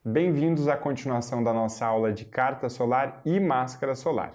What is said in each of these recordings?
Bem-vindos à continuação da nossa aula de carta solar e máscara solar.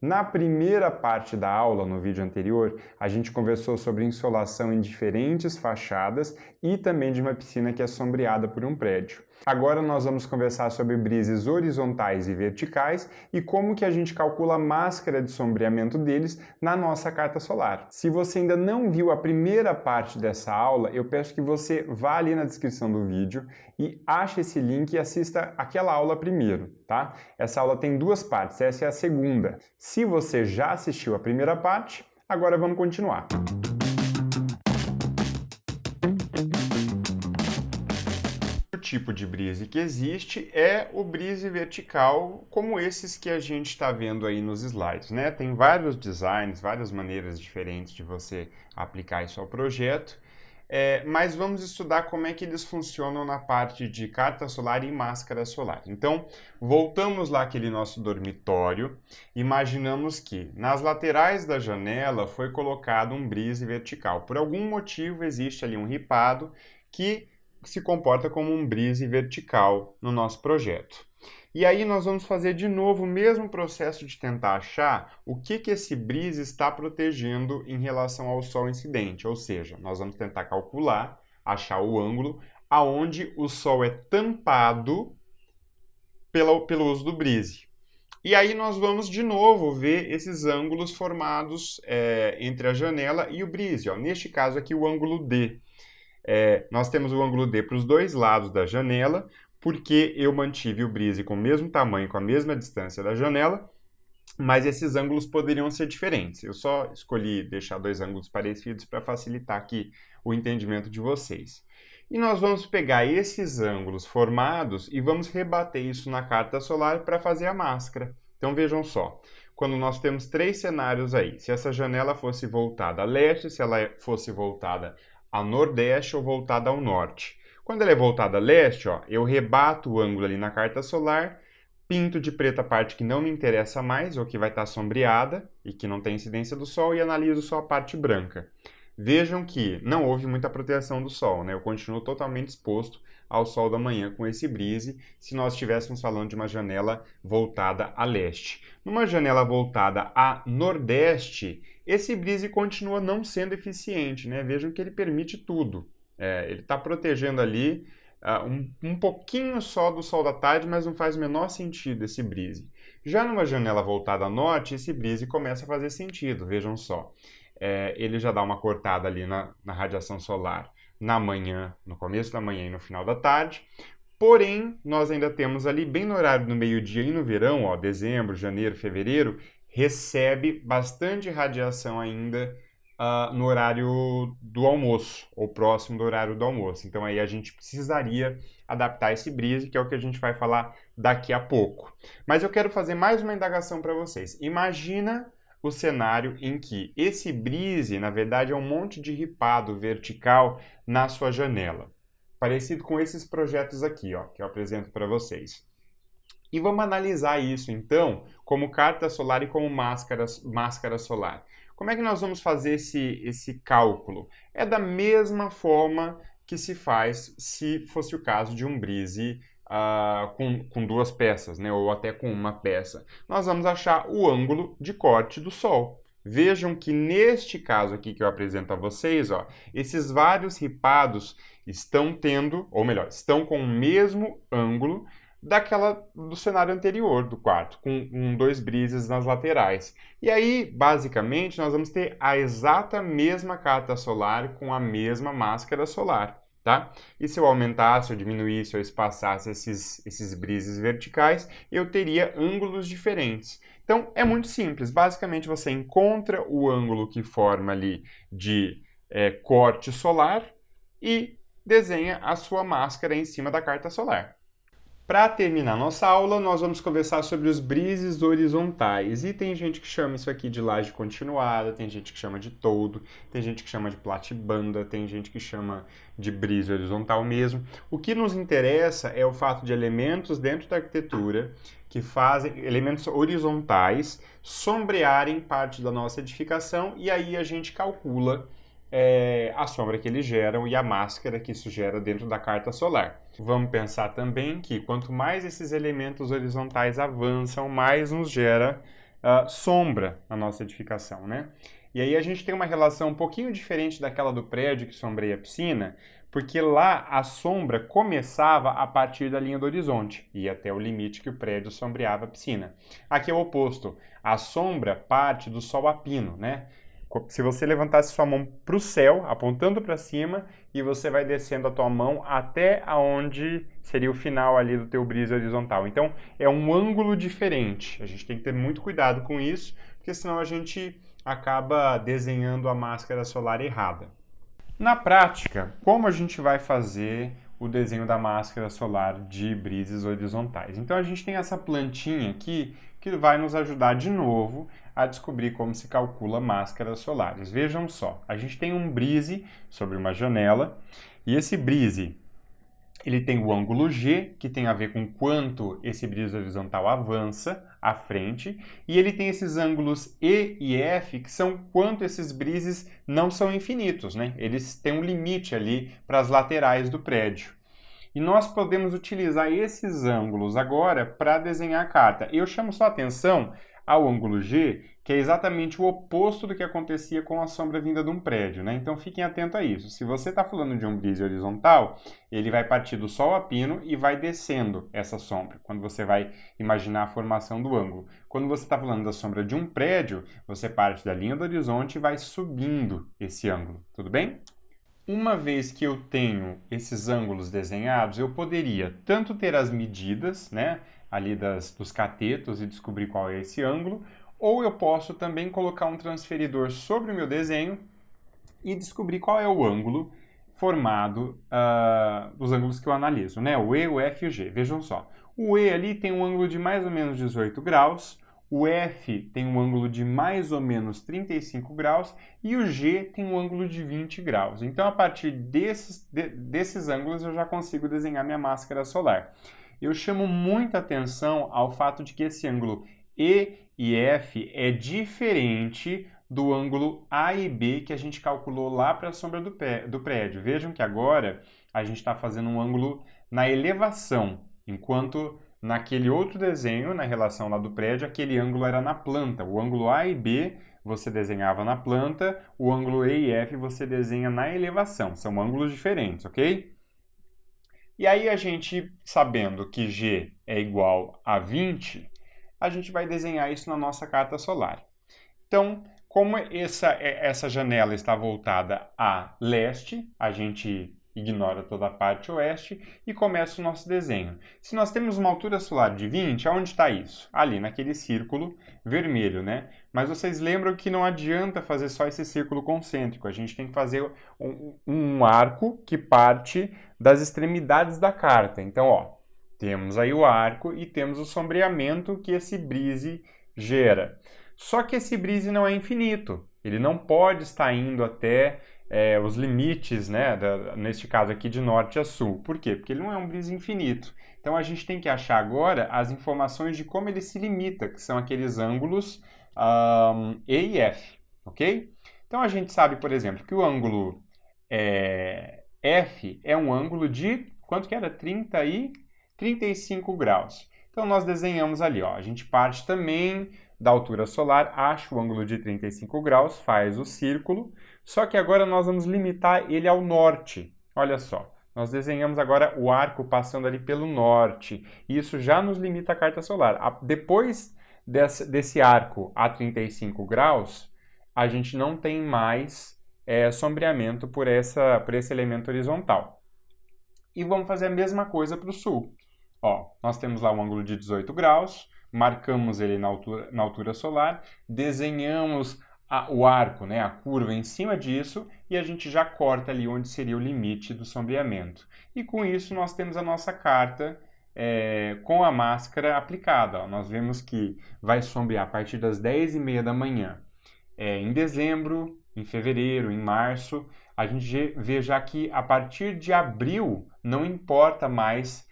Na primeira parte da aula, no vídeo anterior, a gente conversou sobre insolação em diferentes fachadas e também de uma piscina que é sombreada por um prédio. Agora nós vamos conversar sobre brises horizontais e verticais e como que a gente calcula a máscara de sombreamento deles na nossa carta solar. Se você ainda não viu a primeira parte dessa aula, eu peço que você vá ali na descrição do vídeo e ache esse link e assista aquela aula primeiro, tá? Essa aula tem duas partes, essa é a segunda. Se você já assistiu a primeira parte, agora vamos continuar. O tipo de brise que existe é o brise vertical, como esses que a gente está vendo aí nos slides, né? Tem vários designs, várias maneiras diferentes de você aplicar isso ao projeto. Mas vamos estudar como é que eles funcionam na parte de carta solar e máscara solar. Então, voltamos lá àquele nosso dormitório, imaginamos que nas laterais da janela foi colocado um brise vertical. Por algum motivo existe ali um ripado que se comporta como um brise vertical no nosso projeto. E aí nós vamos fazer de novo o mesmo processo de tentar achar o que esse brise está protegendo em relação ao sol incidente, ou seja, nós vamos tentar calcular, achar o ângulo aonde o sol é tampado pelo uso do brise. E aí nós vamos de novo ver esses ângulos formados entre a janela e o brise. Ó. Neste caso aqui o ângulo D. Nós temos o ângulo D para os dois lados da janela, porque eu mantive o brise com o mesmo tamanho, com a mesma distância da janela, mas esses ângulos poderiam ser diferentes. Eu só escolhi deixar dois ângulos parecidos para facilitar aqui o entendimento de vocês. E nós vamos pegar esses ângulos formados e vamos rebater isso na carta solar para fazer a máscara. Então vejam só, quando nós temos três cenários aí, se essa janela fosse voltada a leste, se ela fosse voltada a nordeste ou voltada ao norte. Quando ela é voltada a leste, ó, eu rebato o ângulo ali na carta solar, pinto de preto a parte que não me interessa mais, ou que vai estar sombreada e que não tem incidência do sol, e analiso só a parte branca. Vejam que não houve muita proteção do sol, né? Eu continuo totalmente exposto ao sol da manhã com esse brise, se nós estivéssemos falando de uma janela voltada a leste. Numa janela voltada a nordeste, esse brise continua não sendo eficiente, né? Vejam que ele permite tudo. Ele está protegendo ali um pouquinho só do sol da tarde, mas não faz o menor sentido esse brise. Já numa janela voltada a norte, esse brise começa a fazer sentido, vejam só. Ele já dá uma cortada ali na radiação solar na manhã, no começo da manhã e no final da tarde. Porém, nós ainda temos ali, bem no horário do meio-dia e no verão, ó, dezembro, janeiro, fevereiro, recebe bastante radiação ainda no horário do almoço, ou próximo do horário do almoço. Então aí a gente precisaria adaptar esse brise, que é o que a gente vai falar daqui a pouco. Mas eu quero fazer mais uma indagação para vocês. Imagina o cenário em que esse brise, na verdade, é um monte de ripado vertical na sua janela. Parecido com esses projetos aqui, ó, que eu apresento para vocês. E vamos analisar isso, então, como carta solar e como máscara solar. Como é que nós vamos fazer esse cálculo? É da mesma forma que se faz se fosse o caso de um brise com duas peças, né? Ou até com uma peça. Nós vamos achar o ângulo de corte do sol. Vejam que neste caso aqui que eu apresento a vocês, ó, esses vários ripados estão tendo, ou melhor, estão com o mesmo ângulo do cenário anterior do quarto, com dois brises nas laterais. E aí, basicamente, nós vamos ter a exata mesma carta solar com a mesma máscara solar, tá? E se eu aumentasse, ou diminuísse, ou espaçasse esses brises verticais, eu teria ângulos diferentes. Então, é muito simples. Basicamente, você encontra o ângulo que forma ali de corte solar e desenha a sua máscara em cima da carta solar. Para terminar nossa aula, nós vamos conversar sobre os brises horizontais. E tem gente que chama isso aqui de laje continuada, tem gente que chama de toldo, tem gente que chama de platibanda, tem gente que chama de brise horizontal mesmo. O que nos interessa é o fato de elementos dentro da arquitetura que fazem elementos horizontais sombrearem parte da nossa edificação e aí a gente calcula a sombra que eles geram e a máscara que isso gera dentro da carta solar. Vamos pensar também que quanto mais esses elementos horizontais avançam, mais nos gera sombra na nossa edificação, né? E aí a gente tem uma relação um pouquinho diferente daquela do prédio que sombreia a piscina, porque lá a sombra começava a partir da linha do horizonte e até o limite que o prédio sombreava a piscina. Aqui é o oposto, a sombra parte do sol a pino, né? Se você levantasse sua mão para o céu, apontando para cima, e você vai descendo a tua mão até aonde seria o final ali do teu brise horizontal. Então, é um ângulo diferente. A gente tem que ter muito cuidado com isso, porque senão a gente acaba desenhando a máscara solar errada. Na prática, como a gente vai fazer o desenho da máscara solar de brises horizontais? Então a gente tem essa plantinha aqui que vai nos ajudar de novo a descobrir como se calcula máscaras solares. Vejam só, a gente tem um brise sobre uma janela e esse brise ele tem o ângulo G, que tem a ver com quanto esse brise horizontal avança à frente, e ele tem esses ângulos E e F, que são quanto esses brises não são infinitos, né? Eles têm um limite ali para as laterais do prédio. E nós podemos utilizar esses ângulos agora para desenhar a carta. Eu chamo só atenção ao ângulo G, que é exatamente o oposto do que acontecia com a sombra vinda de um prédio, né? Então fiquem atentos a isso. Se você está falando de um brise horizontal, ele vai partir do sol a pino e vai descendo essa sombra, quando você vai imaginar a formação do ângulo. Quando você está falando da sombra de um prédio, você parte da linha do horizonte e vai subindo esse ângulo, tudo bem? Uma vez que eu tenho esses ângulos desenhados, eu poderia tanto ter as medidas, né, ali dos catetos e descobrir qual é esse ângulo, ou eu posso também colocar um transferidor sobre o meu desenho e descobrir qual é o ângulo formado dos ângulos que eu analiso, né, o E, o F e o G. Vejam só, o E ali tem um ângulo de mais ou menos 18 graus, o F tem um ângulo de mais ou menos 35 graus e o G tem um ângulo de 20 graus. Então, a partir desses ângulos, eu já consigo desenhar minha máscara solar. Eu chamo muita atenção ao fato de que esse ângulo E e F é diferente do ângulo A e B que a gente calculou lá para a sombra do prédio. Vejam que agora a gente está fazendo um ângulo na elevação, enquanto naquele outro desenho, na relação lá do prédio, aquele ângulo era na planta. O ângulo A e B você desenhava na planta, o ângulo E e F você desenha na elevação. São ângulos diferentes, ok? E aí a gente, sabendo que G é igual a 20, a gente vai desenhar isso na nossa carta solar. Então, como essa janela está voltada a leste, a gente ignora toda a parte oeste e começa o nosso desenho. Se nós temos uma altura solar de 20, aonde está isso? Ali, naquele círculo vermelho, né? Mas vocês lembram que não adianta fazer só esse círculo concêntrico, a gente tem que fazer um arco que parte das extremidades da carta. Então, ó, temos aí o arco e temos o sombreamento que esse brise gera. Só que esse brise não é infinito, ele não pode estar indo até os limites, né, neste caso aqui de norte a sul. Por quê? Porque ele não é um brise infinito. Então a gente tem que achar agora as informações de como ele se limita, que são aqueles ângulos E e F, ok? Então a gente sabe, por exemplo, que o ângulo F é um ângulo de, quanto que era? 35 graus. Então nós desenhamos ali, ó, a gente parte também da altura solar, acha o ângulo de 35 graus, faz o círculo, só que agora nós vamos limitar ele ao norte. Olha só, nós desenhamos agora o arco passando ali pelo norte, e isso já nos limita a carta solar. Depois desse arco a 35 graus, a gente não tem mais sombreamento por esse elemento horizontal. E vamos fazer a mesma coisa para o sul. Ó, nós temos lá um ângulo de 18 graus, marcamos ele na altura solar, desenhamos o arco, né, a curva em cima disso, e a gente já corta ali onde seria o limite do sombreamento. E com isso nós temos a nossa carta com a máscara aplicada. Ó. Nós vemos que vai sombrear a partir das 10h30 da manhã. Em dezembro, em fevereiro, em março, a gente vê já que a partir de abril não importa mais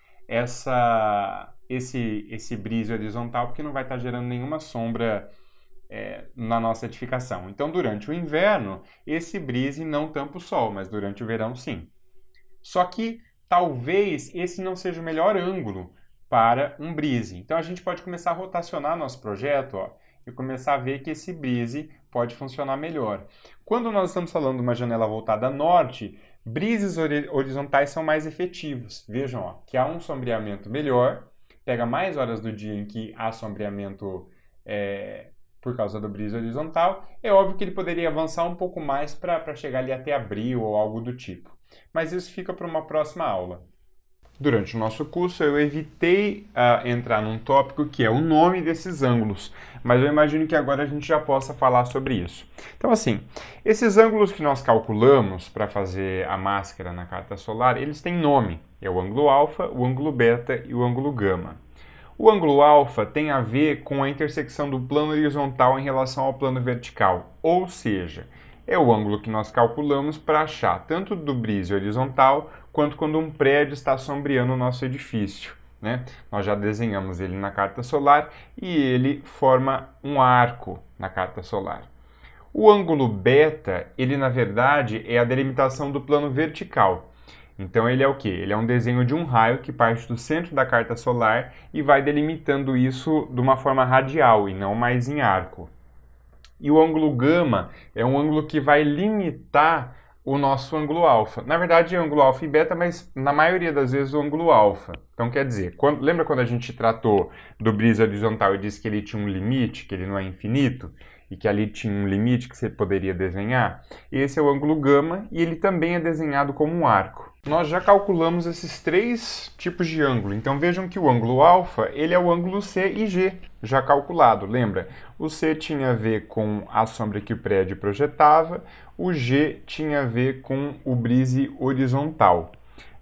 esse brise horizontal, porque não vai estar gerando nenhuma sombra na nossa edificação. Então, durante o inverno, esse brise não tampa o sol, mas durante o verão, sim. Só que talvez esse não seja o melhor ângulo para um brise. Então, a gente pode começar a rotacionar nosso projeto, ó, e começar a ver que esse brise pode funcionar melhor. Quando nós estamos falando de uma janela voltada a norte, brises horizontais são mais efetivos. Vejam, ó, que há um sombreamento melhor, pega mais horas do dia em que há sombreamento por causa do brise horizontal. É óbvio que ele poderia avançar um pouco mais para chegar ali até abril ou algo do tipo. Mas isso fica para uma próxima aula. Durante o nosso curso, eu evitei entrar num tópico que é o nome desses ângulos, mas eu imagino que agora a gente já possa falar sobre isso. Então, assim, esses ângulos que nós calculamos para fazer a máscara na carta solar, eles têm nome. É o ângulo alfa, o ângulo beta e o ângulo gama. O ângulo alfa tem a ver com a intersecção do plano horizontal em relação ao plano vertical, ou seja, é o ângulo que nós calculamos para achar tanto do brise horizontal quanto quando um prédio está sombreando o nosso edifício, né? Nós já desenhamos ele na carta solar e ele forma um arco na carta solar. O ângulo beta, ele na verdade é a delimitação do plano vertical. Então ele é o quê? Ele é um desenho de um raio que parte do centro da carta solar e vai delimitando isso de uma forma radial e não mais em arco. E o ângulo gama é um ângulo que vai limitar o nosso ângulo alfa. Na verdade é ângulo alfa e beta, mas na maioria das vezes o ângulo alfa. Então quer dizer, lembra quando a gente tratou do brise horizontal e disse que ele tinha um limite, que ele não é infinito? E que ali tinha um limite que você poderia desenhar? Esse é o ângulo gama e ele também é desenhado como um arco. Nós já calculamos esses três tipos de ângulo. Então vejam que o ângulo alfa, ele é o ângulo C e G, já calculado. Lembra? O C tinha a ver com a sombra que o prédio projetava, o G tinha a ver com o brise horizontal.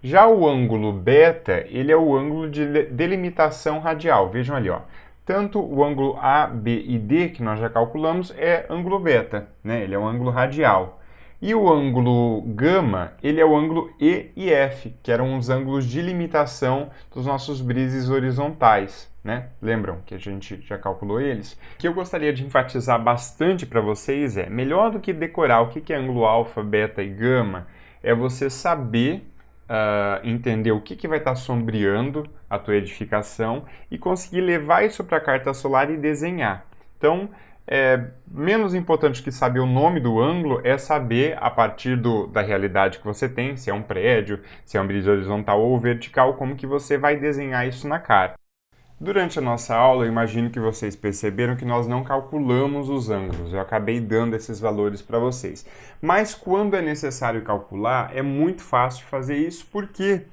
Já o ângulo beta, ele é o ângulo de delimitação radial. Vejam ali, ó. Tanto o ângulo A, B e D, que nós já calculamos, é ângulo beta, né? Ele é um ângulo radial. E o ângulo gama, ele é o ângulo E e F, que eram os ângulos de limitação dos nossos brises horizontais, né? Lembram que a gente já calculou eles? O que eu gostaria de enfatizar bastante para vocês é, melhor do que decorar o que é ângulo alfa, beta e gama, é você saber entender o que vai estar sombreando a tua edificação e conseguir levar isso para a carta solar e desenhar. Então, menos importante que saber o nome do ângulo é saber, a partir da realidade que você tem, se é um prédio, se é um brise horizontal ou vertical, como que você vai desenhar isso na carta. Durante a nossa aula, eu imagino que vocês perceberam que nós não calculamos os ângulos, eu acabei dando esses valores para vocês. Mas quando é necessário calcular, é muito fácil fazer isso porque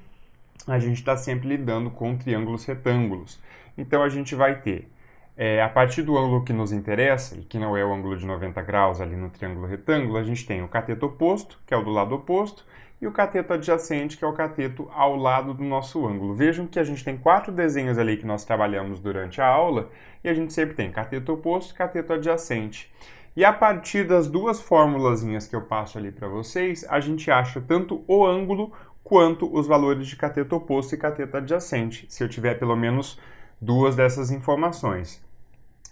a gente está sempre lidando com triângulos retângulos. Então a gente vai ter, a partir do ângulo que nos interessa, e que não é o ângulo de 90 graus ali no triângulo retângulo, a gente tem o cateto oposto, que é o do lado oposto, e o cateto adjacente, que é o cateto ao lado do nosso ângulo. Vejam que a gente tem 4 desenhos ali que nós trabalhamos durante a aula, e a gente sempre tem cateto oposto e cateto adjacente. E a partir das duas formulazinhas que eu passo ali para vocês, a gente acha tanto o ângulo quanto os valores de cateto oposto e cateto adjacente, se eu tiver pelo menos duas dessas informações.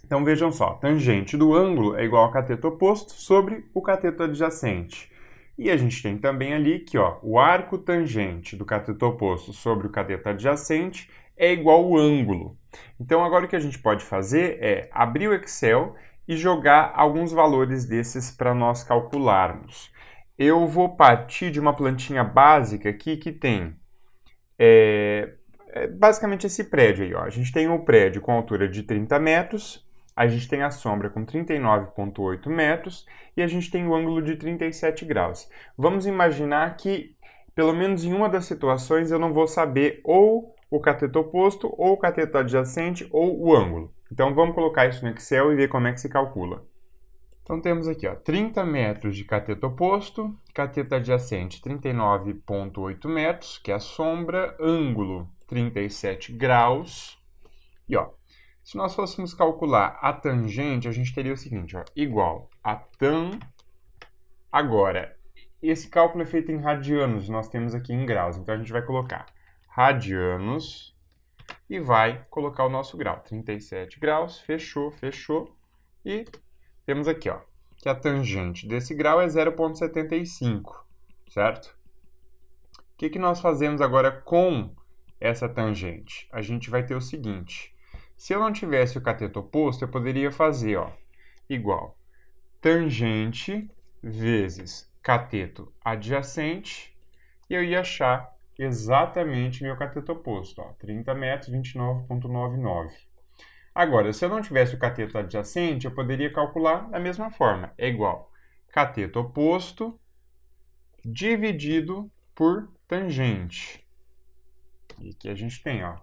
Então vejam só, tangente do ângulo é igual ao cateto oposto sobre o cateto adjacente. E a gente tem também ali que o arco tangente do cateto oposto sobre o cateto adjacente é igual ao ângulo. Então agora o que a gente pode fazer é abrir o Excel e jogar alguns valores desses para nós calcularmos. Eu vou partir de uma plantinha básica aqui que tem basicamente esse prédio aí. A gente tem um prédio com altura de 30 metros, a gente tem a sombra com 39,8 metros e a gente tem o ângulo de 37 graus. Vamos imaginar que, pelo menos em uma das situações, eu não vou saber ou o cateto oposto, ou o cateto adjacente, ou o ângulo. Então vamos colocar isso no Excel e ver como é que se calcula. Então temos aqui 30 metros de cateto oposto, cateto adjacente 39,8 metros, que é a sombra, ângulo 37 graus. E se nós fôssemos calcular a tangente, a gente teria o seguinte, igual a tan. Agora, esse cálculo é feito em radianos, nós temos aqui em graus, então a gente vai colocar radianos e vai colocar o nosso grau, 37 graus, fechou, fechou, e temos aqui, ó, que a tangente desse grau é 0,75, certo? O que nós fazemos agora com essa tangente? A gente vai ter o seguinte, se eu não tivesse o cateto oposto, eu poderia fazer, ó, igual tangente vezes cateto adjacente, e eu ia achar exatamente meu cateto oposto, ó, 30 metros, 29,99. Agora, se eu não tivesse o cateto adjacente, eu poderia calcular da mesma forma. É igual cateto oposto dividido por tangente. E aqui a gente tem, ó,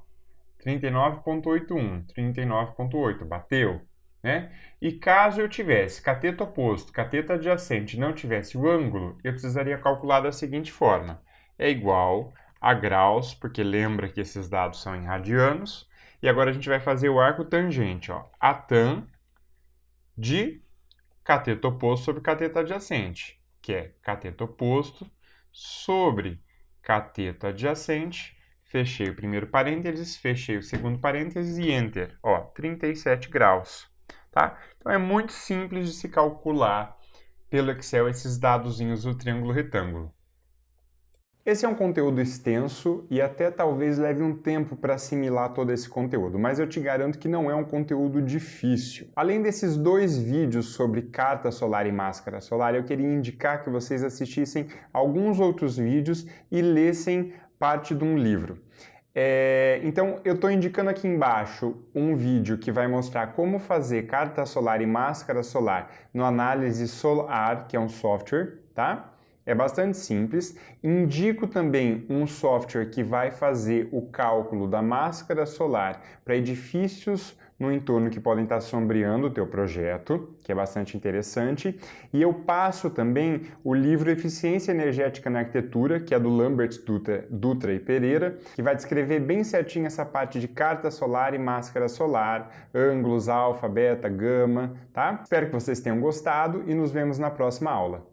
39,81, 39,8, bateu, né? E caso eu tivesse cateto oposto, cateto adjacente, não tivesse o ângulo, eu precisaria calcular da seguinte forma. É igual a graus, porque lembra que esses dados são em radianos, e agora a gente vai fazer o arco tangente, ó, a tan de cateto oposto sobre cateto adjacente, que é cateto oposto sobre cateto adjacente. Fechei o primeiro parênteses, fechei o segundo parênteses e Enter. Ó, 37 graus, tá? Então, é muito simples de se calcular pelo Excel esses dadozinhos do triângulo retângulo. Esse é um conteúdo extenso e até talvez leve um tempo para assimilar todo esse conteúdo, mas eu te garanto que não é um conteúdo difícil. Além desses 2 vídeos sobre carta solar e máscara solar, eu queria indicar que vocês assistissem alguns outros vídeos e lessem parte de um livro. Então, eu estou indicando aqui embaixo um vídeo que vai mostrar como fazer carta solar e máscara solar no Análise Solar, que é um software, tá? É bastante simples. Indico também um software que vai fazer o cálculo da máscara solar para edifícios no entorno que podem estar sombreando o teu projeto, que é bastante interessante. E eu passo também o livro Eficiência Energética na Arquitetura, que é do Lambert, Dutra e Pereira, que vai descrever bem certinho essa parte de carta solar e máscara solar, ângulos, alfa, beta, gama, tá? Espero que vocês tenham gostado e nos vemos na próxima aula.